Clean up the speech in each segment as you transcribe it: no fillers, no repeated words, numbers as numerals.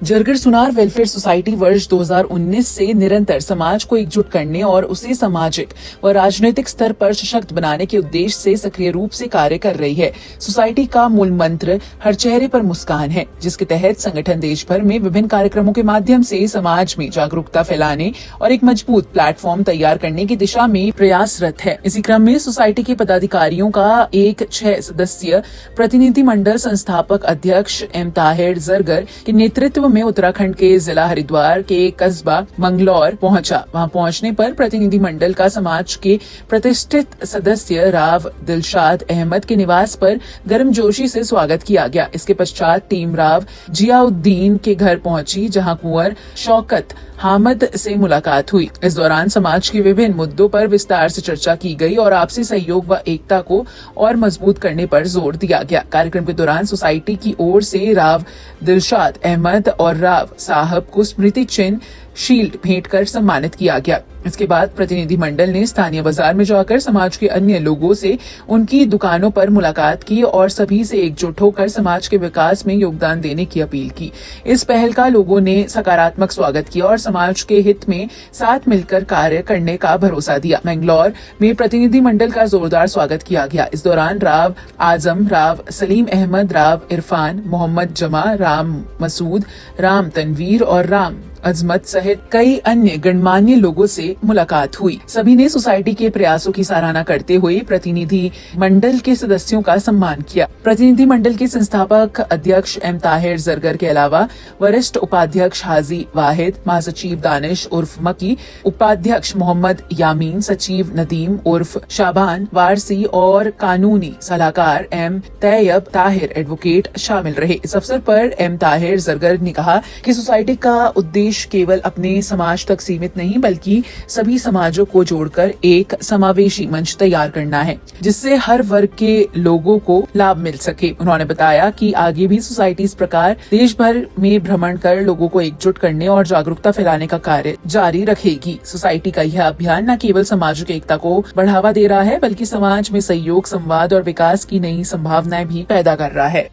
जरगर सुनार welfare society वर्ष 2019 से निरंतर समाज को एकजुट करने और उसे सामाजिक व राजनीतिक स्तर पर सशक्त बनाने के उद्देश्य से सक्रिय रूप से कार्य कर रही है। सोसाइटी का मूल मंत्र हर चेहरे पर मुस्कान है, जिसके तहत संगठन देश भर में विभिन्न कार्यक्रमों के माध्यम से समाज में जागरूकता फैलाने और एक मजबूत प्लेटफॉर्म तैयार करने की दिशा में प्रयासरत है। इसी क्रम में सोसाइटी के पदाधिकारियों का एक 6 सदस्यीय प्रतिनिधि मंडल संस्थापक अध्यक्ष एम ताहिर जरगर के नेतृत्व में उत्तराखंड के जिला हरिद्वार के कस्बा मंगलौर पहुंचा। वहां पहुंचने पर प्रतिनिधि मंडल का समाज के प्रतिष्ठित सदस्य राव दिलशाद अहमद के निवास पर गर्मजोशी से स्वागत किया गया। इसके पश्चात टीम राव जियाउद्दीन के घर पहुंची, जहां कुंवर शौकत हामद से मुलाकात हुई। इस दौरान समाज के विभिन्न मुद्दों पर विस्तार से चर्चा की गई और आपसी सहयोग व एकता को और मजबूत करने पर जोर दिया गया। कार्यक्रम के दौरान सोसाइटी की ओर से राव दिलशाद अहमद और राव साहब को स्मृति चिन्ह शील्ड भेंट कर सम्मानित किया गया। इसके बाद प्रतिनिधि मंडल ने स्थानीय बाजार में जाकर समाज के अन्य लोगों से उनकी दुकानों पर मुलाकात की और सभी से एकजुट होकर समाज के विकास में योगदान देने की अपील की। इस पहल का लोगों ने सकारात्मक स्वागत किया और समाज के हित में साथ मिलकर कार्य करने का भरोसा दिया। मैंगलोर में प्रतिनिधि मंडल का जोरदार स्वागत किया गया। इस दौरान राव आजम, राव सलीम अहमद, राव इरफान, मोहम्मद जमा, राम मसूद, राम तनवीर और राम अजमत सहित कई अन्य गणमान्य लोगों से मुलाकात हुई। सभी ने सोसाइटी के प्रयासों की सराहना करते हुए प्रतिनिधि मंडल के सदस्यों का सम्मान किया। प्रतिनिधि मंडल के संस्थापक अध्यक्ष एम ताहिर जरगर के अलावा वरिष्ठ उपाध्यक्ष हाजी वाहिद, महासचिव दानिश उर्फ मकी, उपाध्यक्ष मोहम्मद यामीन, सचिव नदीम उर्फ शाबान वारसी और कानूनी सलाहकार एम तैयब ताहिर एडवोकेट शामिल रहे। इस अवसर पर एम ताहिर जरगर ने कहा कि सोसाइटी का उद्देश्य केवल अपने समाज तक सीमित नहीं, बल्कि सभी समाजों को जोड़कर एक समावेशी मंच तैयार करना है, जिससे हर वर्ग के लोगों को लाभ मिल सके। उन्होंने बताया कि आगे भी सोसाइटी इस प्रकार देश भर में भ्रमण कर लोगों को एकजुट करने और जागरूकता फैलाने का कार्य जारी रखेगी। सोसाइटी का यह अभियान न केवल सामाजिक एकता को बढ़ावा दे रहा है, बल्कि समाज में सहयोग, संवाद और विकास की नई संभावनाएं भी पैदा कर रहा है।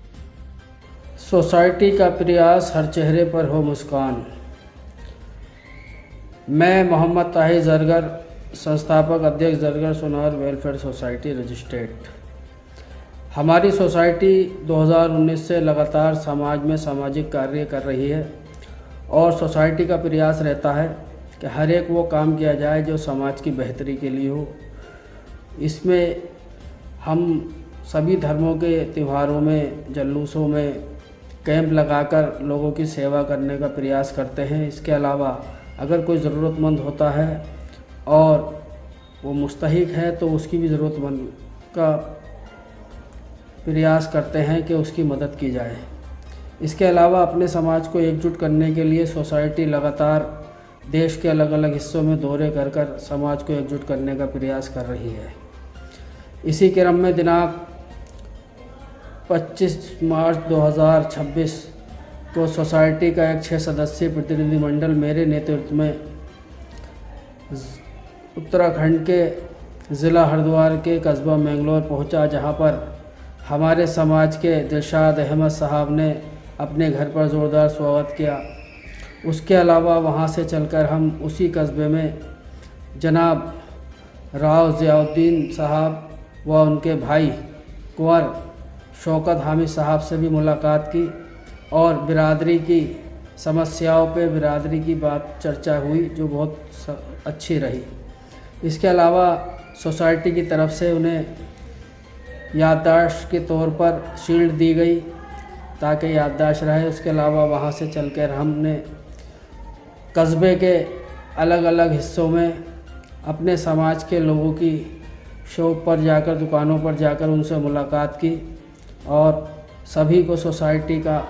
सोसाइटी का प्रयास हर चेहरे पर हो मुस्कान। मैं मोहम्मद ताहिर जरगर, संस्थापक अध्यक्ष जरगर सुनार वेलफेयर सोसाइटी रजिस्ट्रेड। हमारी सोसाइटी 2019 से लगातार समाज में सामाजिक कार्य कर रही है और सोसाइटी का प्रयास रहता है कि हर एक वो काम किया जाए जो समाज की बेहतरी के लिए हो। इसमें हम सभी धर्मों के त्योहारों में, जुलूसों में कैंप लगाकर लोगों की सेवा करने का प्रयास करते हैं। इसके अलावा अगर कोई ज़रूरतमंद होता है और वो मुस्तहिक है तो उसकी भी ज़रूरतमंद का प्रयास करते हैं कि उसकी मदद की जाए। इसके अलावा अपने समाज को एकजुट करने के लिए सोसाइटी लगातार देश के अलग अलग हिस्सों में दौरे कर कर समाज को एकजुट करने का प्रयास कर रही है। इसी क्रम में दिनांक 25 मार्च 2026 को सोसाइटी का एक 6 सदस्यीय प्रतिनिधि मंडल मेरे नेतृत्व में उत्तराखंड के ज़िला हरिद्वार के कस्बा मैंगलोर पहुंचा, जहां पर हमारे समाज के दिलशाद अहमद साहब ने अपने घर पर ज़ोरदार स्वागत किया। उसके अलावा वहां से चलकर हम उसी कस्बे में जनाब राव जियाउद्दीन साहब व उनके भाई कुंवर शौकत हामिद साहब से भी मुलाकात की और बिरादरी की समस्याओं पे बिरादरी की बात चर्चा हुई, जो बहुत अच्छी रही। इसके अलावा सोसाइटी की तरफ से उन्हें याददाश्त के तौर पर शील्ड दी गई ताकि याददाश्त रहे। उसके अलावा वहाँ से चलकर हमने कस्बे के अलग अलग हिस्सों में अपने समाज के लोगों की शॉप पर जाकर, दुकानों पर जाकर उनसे मुलाकात की और सभी को सोसाइटी का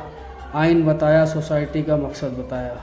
आइन बताया, सोसाइटी का मकसद बताया।